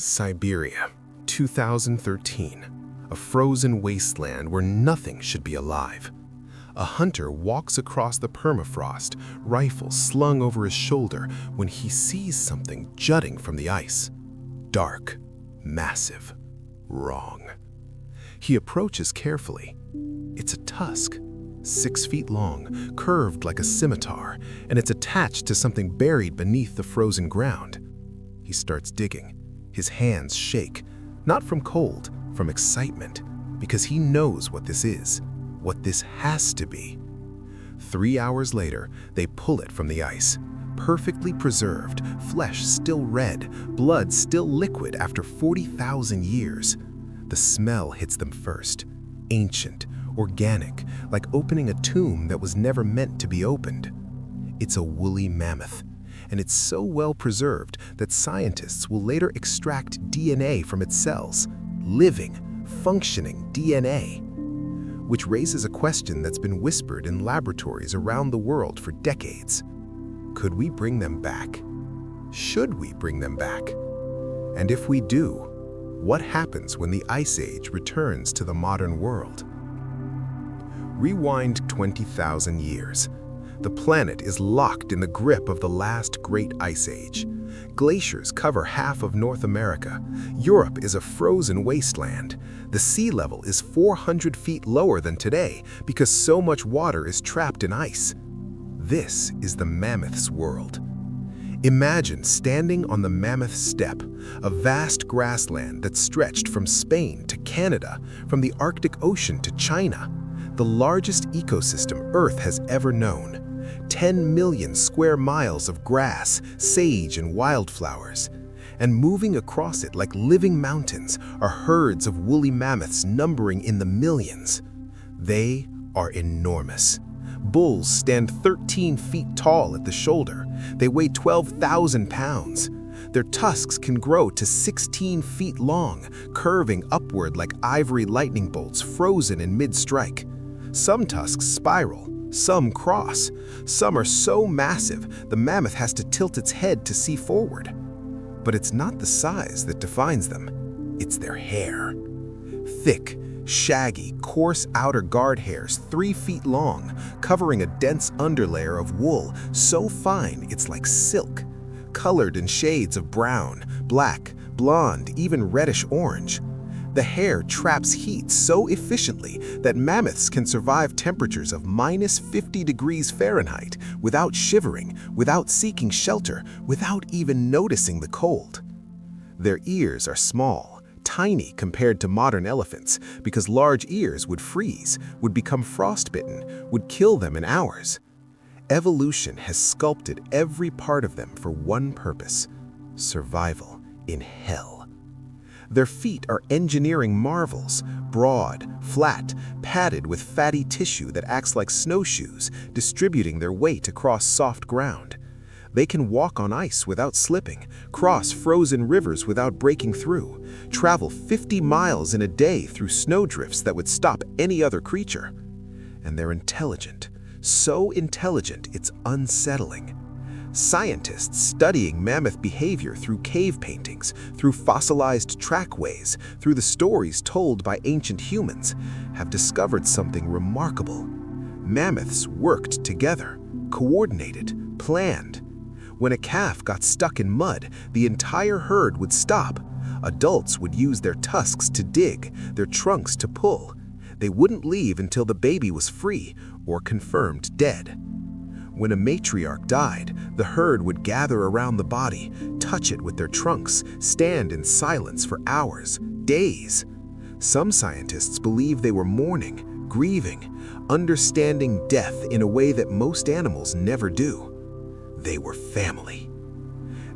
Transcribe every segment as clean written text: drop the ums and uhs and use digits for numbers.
Siberia, 2013. A frozen wasteland where nothing should be alive. A hunter walks across the permafrost, rifle slung over his shoulder, when he sees something jutting from the ice. Dark, massive, wrong. He approaches carefully. It's a tusk, 6 feet long, curved like a scimitar, and it's attached to something buried beneath the frozen ground. He starts digging. His hands shake, not from cold, from excitement, because he knows what this is, what this has to be. 3 hours later, they pull it from the ice, perfectly preserved, flesh still red, blood still liquid after 40,000 years. The smell hits them first, ancient, organic, like opening a tomb that was never meant to be opened. It's a woolly mammoth, and it's so well preserved that scientists will later extract DNA from its cells, living, functioning DNA. Which raises a question that's been whispered in laboratories around the world for decades. Could we bring them back? Should we bring them back? And if we do, what happens when the Ice Age returns to the modern world? Rewind 20,000 years. The planet is locked in the grip of the last great ice age. Glaciers cover half of North America. Europe is a frozen wasteland. The sea level is 400 feet lower than today because so much water is trapped in ice. This is the mammoth's world. Imagine standing on the Mammoth Steppe, a vast grassland that stretched from Spain to Canada, from the Arctic Ocean to China, the largest ecosystem Earth has ever known. 10 million square miles of grass, sage, and wildflowers. And moving across it like living mountains are herds of woolly mammoths numbering in the millions. They are enormous. Bulls stand 13 feet tall at the shoulder. They weigh 12,000 pounds. Their tusks can grow to 16 feet long, curving upward like ivory lightning bolts frozen in mid-strike. Some tusks spiral. Some cross. Some are so massive, the mammoth has to tilt its head to see forward. But it's not the size that defines them. It's their hair. Thick, shaggy, coarse outer guard hairs 3 feet long, covering a dense underlayer of wool so fine it's like silk, colored in shades of brown, black, blonde, even reddish-orange. The hair traps heat so efficiently that mammoths can survive temperatures of -50 degrees Fahrenheit without shivering, without seeking shelter, without even noticing the cold. Their ears are small, tiny compared to modern elephants, because large ears would freeze, would become frostbitten, would kill them in hours. Evolution has sculpted every part of them for one purpose: survival in hell. Their feet are engineering marvels, broad, flat, padded with fatty tissue that acts like snowshoes, distributing their weight across soft ground. They can walk on ice without slipping, cross frozen rivers without breaking through, travel 50 miles in a day through snowdrifts that would stop any other creature. And they're intelligent, so intelligent it's unsettling. Scientists studying mammoth behavior through cave paintings, through fossilized trackways, through the stories told by ancient humans, have discovered something remarkable. Mammoths worked together, coordinated, planned. When a calf got stuck in mud, the entire herd would stop. Adults would use their tusks to dig, their trunks to pull. They wouldn't leave until the baby was free or confirmed dead. When a matriarch died, the herd would gather around the body, touch it with their trunks, stand in silence for hours, days. Some scientists believe they were mourning, grieving, understanding death in a way that most animals never do. They were family.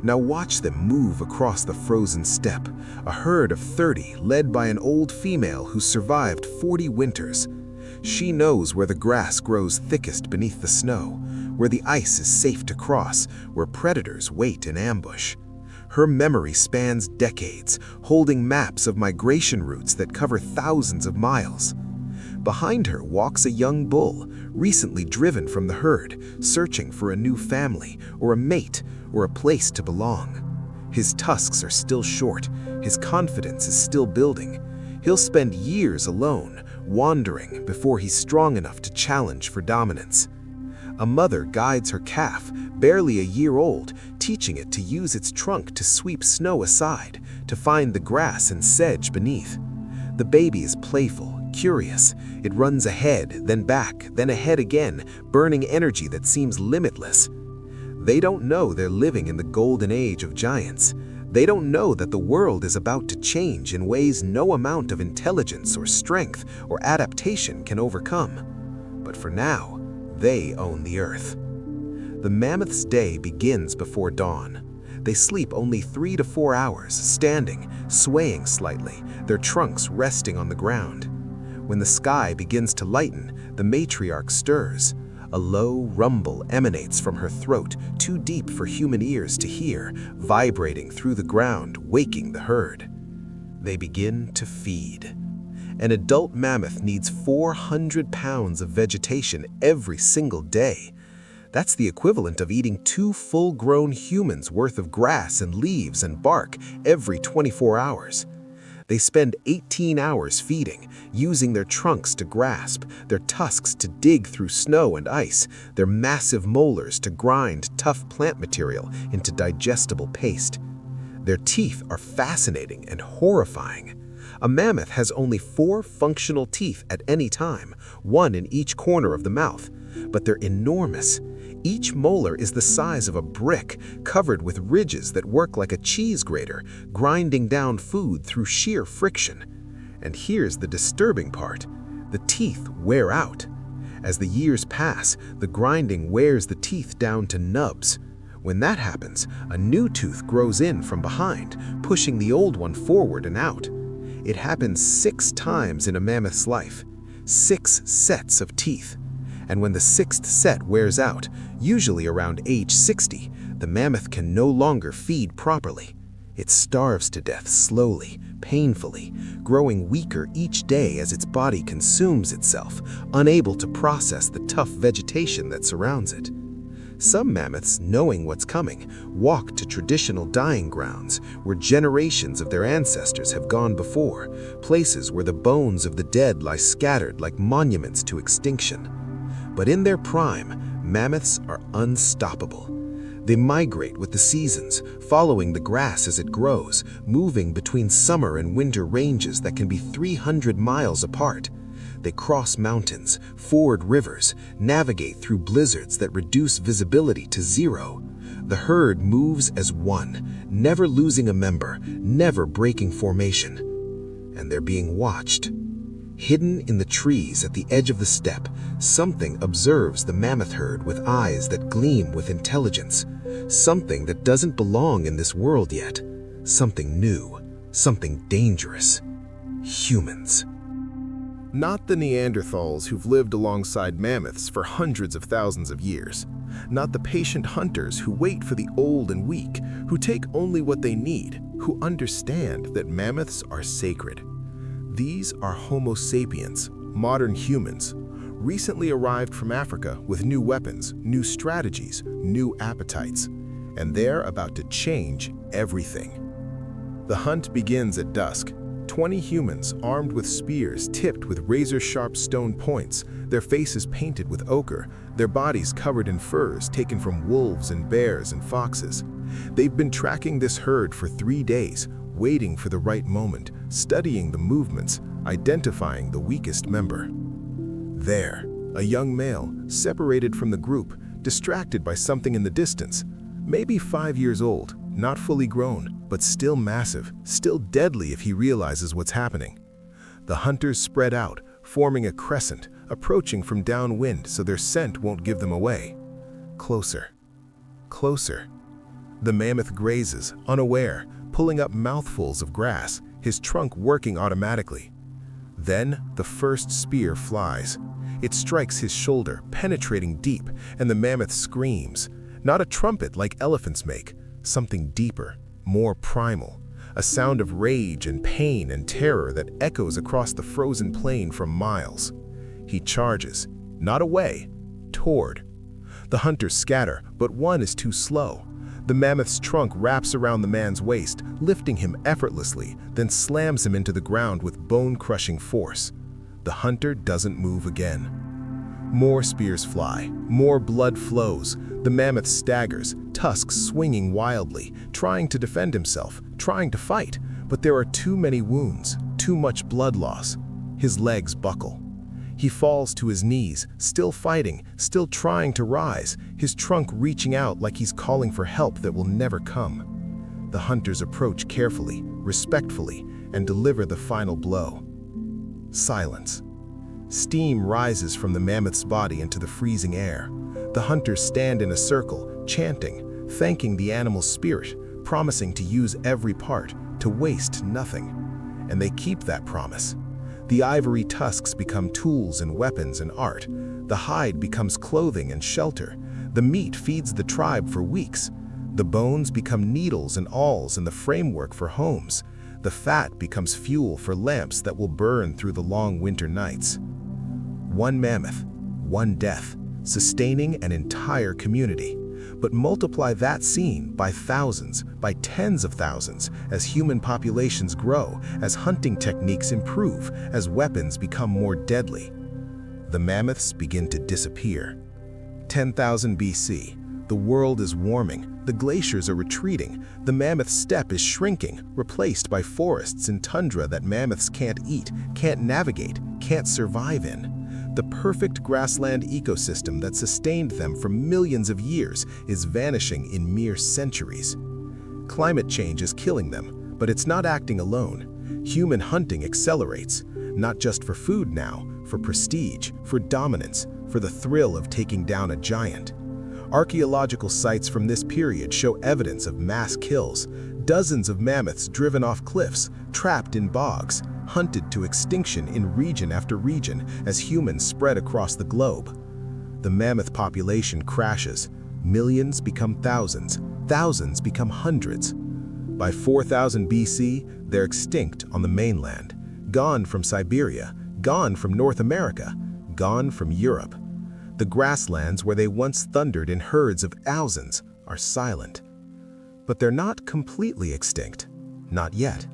Now watch them move across the frozen steppe, a herd of 30 led by an old female who survived 40 winters. She knows where the grass grows thickest beneath the snow, where the ice is safe to cross, where predators wait in ambush. Her memory spans decades, holding maps of migration routes that cover thousands of miles. Behind her walks a young bull, recently driven from the herd, searching for a new family, or a mate, or a place to belong. His tusks are still short, his confidence is still building. He'll spend years alone, wandering, before he's strong enough to challenge for dominance. A mother guides her calf, barely a year old, teaching it to use its trunk to sweep snow aside, to find the grass and sedge beneath. The baby is playful, curious. It runs ahead, then back, then ahead again, burning energy that seems limitless. They don't know they're living in the golden age of giants. They don't know that the world is about to change in ways no amount of intelligence or strength or adaptation can overcome. But for now, they own the earth. The mammoth's day begins before dawn. They sleep only 3 to 4 hours, standing, swaying slightly, their trunks resting on the ground. When the sky begins to lighten, the matriarch stirs. A low rumble emanates from her throat, too deep for human ears to hear, vibrating through the ground, waking the herd. They begin to feed. An adult mammoth needs 400 pounds of vegetation every single day. That's the equivalent of eating 2 full-grown humans' worth of grass and leaves and bark every 24 hours. They spend 18 hours feeding, using their trunks to grasp, their tusks to dig through snow and ice, their massive molars to grind tough plant material into digestible paste. Their teeth are fascinating and horrifying. A mammoth has only 4 functional teeth at any time, 1 in each corner of the mouth, but they're enormous. Each molar is the size of a brick, covered with ridges that work like a cheese grater, grinding down food through sheer friction. And here's the disturbing part. The teeth wear out. As the years pass, the grinding wears the teeth down to nubs. When that happens, a new tooth grows in from behind, pushing the old one forward and out. It happens 6 times in a mammoth's life. 6 sets of teeth. And when the 6th set wears out, usually around age 60, the mammoth can no longer feed properly. It starves to death slowly, painfully, growing weaker each day as its body consumes itself, unable to process the tough vegetation that surrounds it. Some mammoths, knowing what's coming, walk to traditional dying grounds where generations of their ancestors have gone before, places where the bones of the dead lie scattered like monuments to extinction. But in their prime, mammoths are unstoppable. They migrate with the seasons, following the grass as it grows, moving between summer and winter ranges that can be 300 miles apart. They cross mountains, ford rivers, navigate through blizzards that reduce visibility to 0. The herd moves as one, never losing a member, never breaking formation. And they're being watched. Hidden in the trees at the edge of the steppe, something observes the mammoth herd with eyes that gleam with intelligence. Something that doesn't belong in this world yet. Something new, something dangerous. Humans. Not the Neanderthals who've lived alongside mammoths for hundreds of thousands of years. Not the patient hunters who wait for the old and weak, who take only what they need, who understand that mammoths are sacred. These are Homo sapiens, modern humans, recently arrived from Africa with new weapons, new strategies, new appetites, and they're about to change everything. The hunt begins at dusk. 20 humans armed with spears tipped with razor-sharp stone points, their faces painted with ochre, their bodies covered in furs taken from wolves and bears and foxes. They've been tracking this herd for 3 days, waiting for the right moment, studying the movements, identifying the weakest member. There, a young male, separated from the group, distracted by something in the distance, maybe 5 years old, not fully grown, but still massive, still deadly if he realizes what's happening. The hunters spread out, forming a crescent, approaching from downwind so their scent won't give them away. Closer. Closer. The mammoth grazes, unaware, pulling up mouthfuls of grass, his trunk working automatically. Then the first spear flies. It strikes his shoulder, penetrating deep, and the mammoth screams. Not a trumpet like elephants make, something deeper, more primal, a sound of rage and pain and terror that echoes across the frozen plain for miles. He charges, not away, toward. The hunters scatter, but one is too slow. The mammoth's trunk wraps around the man's waist, lifting him effortlessly, then slams him into the ground with bone-crushing force. The hunter doesn't move again. More spears fly, more blood flows. The mammoth staggers, tusks swinging wildly, trying to defend himself, trying to fight, but there are too many wounds, too much blood loss. His legs buckle. He falls to his knees, still fighting, still trying to rise, his trunk reaching out like he's calling for help that will never come. The hunters approach carefully, respectfully, and deliver the final blow. Silence. Steam rises from the mammoth's body into the freezing air. The hunters stand in a circle, chanting, thanking the animal's spirit, promising to use every part, to waste nothing. And they keep that promise. The ivory tusks become tools and weapons and art. The hide becomes clothing and shelter. The meat feeds the tribe for weeks. The bones become needles and awls and the framework for homes. The fat becomes fuel for lamps that will burn through the long winter nights. One mammoth, one death, sustaining an entire community. But multiply that scene by thousands, by tens of thousands, as human populations grow, as hunting techniques improve, as weapons become more deadly. The mammoths begin to disappear. 10,000 BC, the world is warming, the glaciers are retreating, the Mammoth Steppe is shrinking, replaced by forests and tundra that mammoths can't eat, can't navigate, can't survive in. The perfect grassland ecosystem that sustained them for millions of years is vanishing in mere centuries. Climate change is killing them, but it's not acting alone. Human hunting accelerates, not just for food now, for prestige, for dominance, for the thrill of taking down a giant. Archaeological sites from this period show evidence of mass kills, dozens of mammoths driven off cliffs, trapped in bogs, hunted to extinction in region after region as humans spread across the globe. The mammoth population crashes. Millions become thousands, thousands become hundreds. By 4000 BC, they're extinct on the mainland, gone from Siberia, gone from North America, gone from Europe. The grasslands where they once thundered in herds of thousands are silent. But they're not completely extinct, not yet.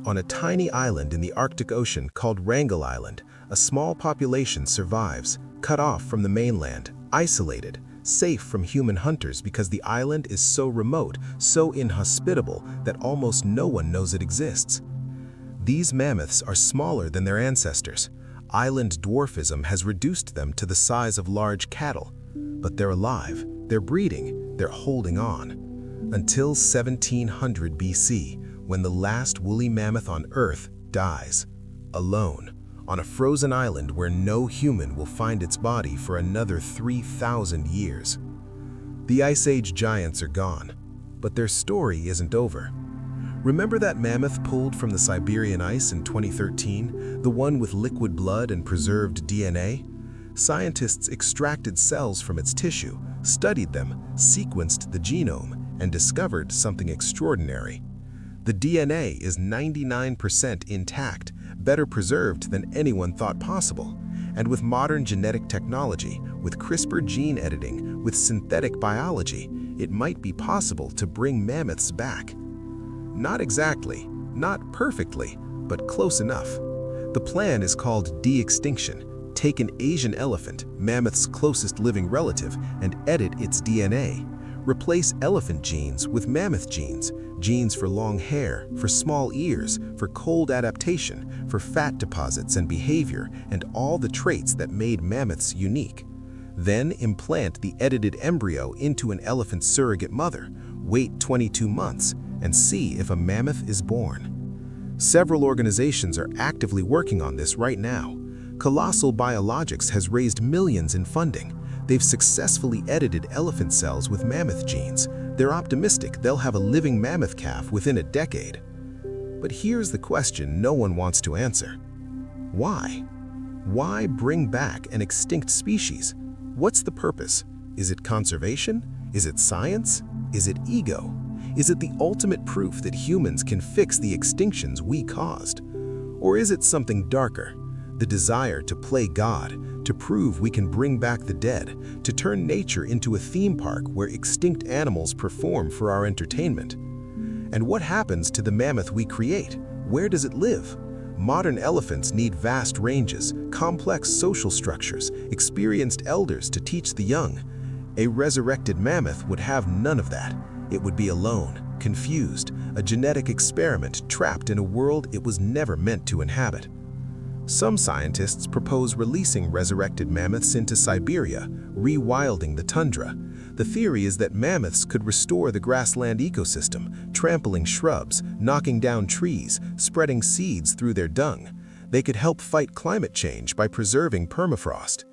On a tiny island in the Arctic Ocean called Wrangel Island, a small population survives, cut off from the mainland, isolated, safe from human hunters because the island is so remote, so inhospitable that almost no one knows it exists. These mammoths are smaller than their ancestors. Island dwarfism has reduced them to the size of large cattle. But they're alive, they're breeding, they're holding on. Until 1700 BC, when the last woolly mammoth on Earth dies, alone, on a frozen island where no human will find its body for another 3,000 years. The Ice Age giants are gone, but their story isn't over. Remember that mammoth pulled from the Siberian ice in 2013, the one with liquid blood and preserved DNA? Scientists extracted cells from its tissue, studied them, sequenced the genome, and discovered something extraordinary. The DNA is 99% intact, better preserved than anyone thought possible. And with modern genetic technology, with CRISPR gene editing, with synthetic biology, it might be possible to bring mammoths back. Not exactly, not perfectly, but close enough. The plan is called de-extinction. Take an Asian elephant, mammoth's closest living relative, and edit its DNA. Replace elephant genes with mammoth genes, genes for long hair, for small ears, for cold adaptation, for fat deposits and behavior, and all the traits that made mammoths unique. Then implant the edited embryo into an elephant surrogate mother, wait 22 months, and see if a mammoth is born. Several organizations are actively working on this right now. Colossal Biologics has raised millions in funding. They've successfully edited elephant cells with mammoth genes. They're optimistic they'll have a living mammoth calf within a decade. But here's the question no one wants to answer. Why? Why bring back an extinct species? What's the purpose? Is it conservation? Is it science? Is it ego? Is it the ultimate proof that humans can fix the extinctions we caused? Or is it something darker? The desire to play God, to prove we can bring back the dead, to turn nature into a theme park where extinct animals perform for our entertainment. And what happens to the mammoth we create? Where does it live? Modern elephants need vast ranges, complex social structures, experienced elders to teach the young. A resurrected mammoth would have none of that. It would be alone, confused, a genetic experiment trapped in a world it was never meant to inhabit. Some scientists propose releasing resurrected mammoths into Siberia, rewilding the tundra. The theory is that mammoths could restore the grassland ecosystem, trampling shrubs, knocking down trees, spreading seeds through their dung. They could help fight climate change by preserving permafrost.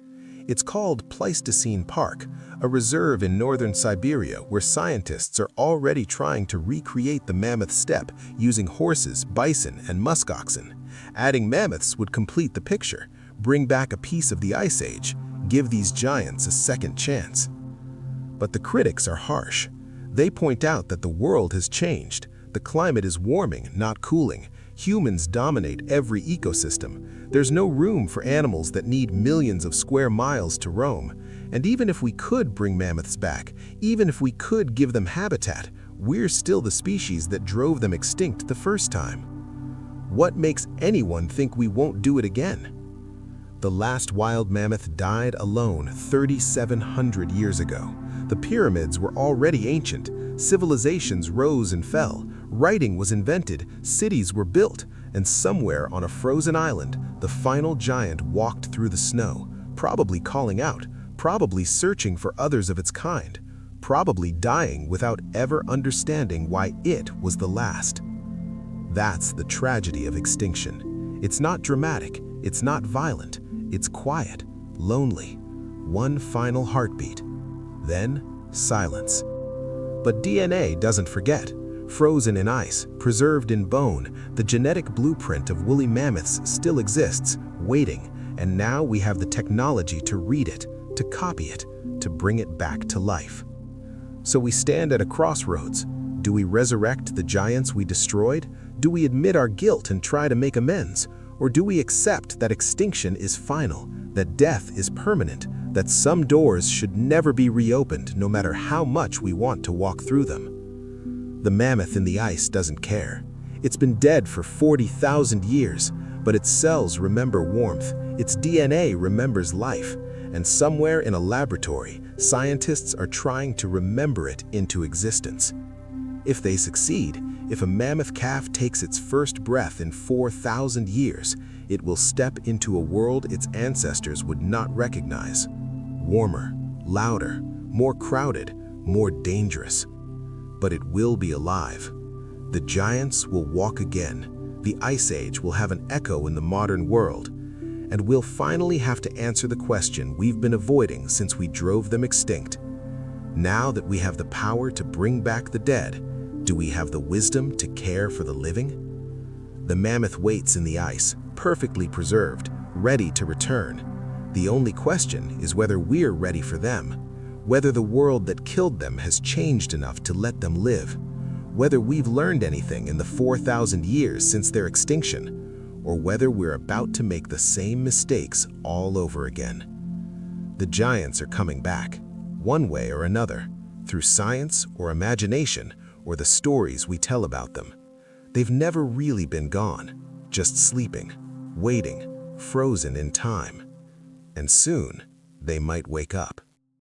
It's called Pleistocene Park, a reserve in northern Siberia where scientists are already trying to recreate the Mammoth Steppe using horses, bison, and muskoxen. Adding mammoths would complete the picture, bring back a piece of the Ice Age, give these giants a second chance. But the critics are harsh. They point out that the world has changed. The climate is warming, not cooling. Humans dominate every ecosystem. There's no room for animals that need millions of square miles to roam. And even if we could bring mammoths back, even if we could give them habitat, we're still the species that drove them extinct the first time. What makes anyone think we won't do it again? The last wild mammoth died alone 3,700 years ago. The pyramids were already ancient. Civilizations rose and fell. Writing was invented, cities were built, and somewhere on a frozen island, the final giant walked through the snow, probably calling out, probably searching for others of its kind, probably dying without ever understanding why it was the last. That's the tragedy of extinction. It's not dramatic, it's not violent, it's quiet, lonely. One final heartbeat, then silence. But DNA doesn't forget. Frozen in ice, preserved in bone, the genetic blueprint of woolly mammoths still exists, waiting, and now we have the technology to read it, to copy it, to bring it back to life. So we stand at a crossroads. Do we resurrect the giants we destroyed? Do we admit our guilt and try to make amends? Or do we accept that extinction is final, that death is permanent, that some doors should never be reopened no matter how much we want to walk through them? The mammoth in the ice doesn't care. It's been dead for 40,000 years, but its cells remember warmth, its DNA remembers life, and somewhere in a laboratory, scientists are trying to remember it into existence. If they succeed, if a mammoth calf takes its first breath in 4,000 years, it will step into a world its ancestors would not recognize. Warmer, louder, more crowded, more dangerous. But it will be alive. The giants will walk again. The Ice Age will have an echo in the modern world. And we'll finally have to answer the question we've been avoiding since we drove them extinct. Now that we have the power to bring back the dead, do we have the wisdom to care for the living? The mammoth waits in the ice, perfectly preserved, ready to return. The only question is whether we're ready for them. Whether the world that killed them has changed enough to let them live, whether we've learned anything in the 4,000 years since their extinction, or whether we're about to make the same mistakes all over again. The giants are coming back, one way or another, through science or imagination or the stories we tell about them. They've never really been gone, just sleeping, waiting, frozen in time. And soon, they might wake up.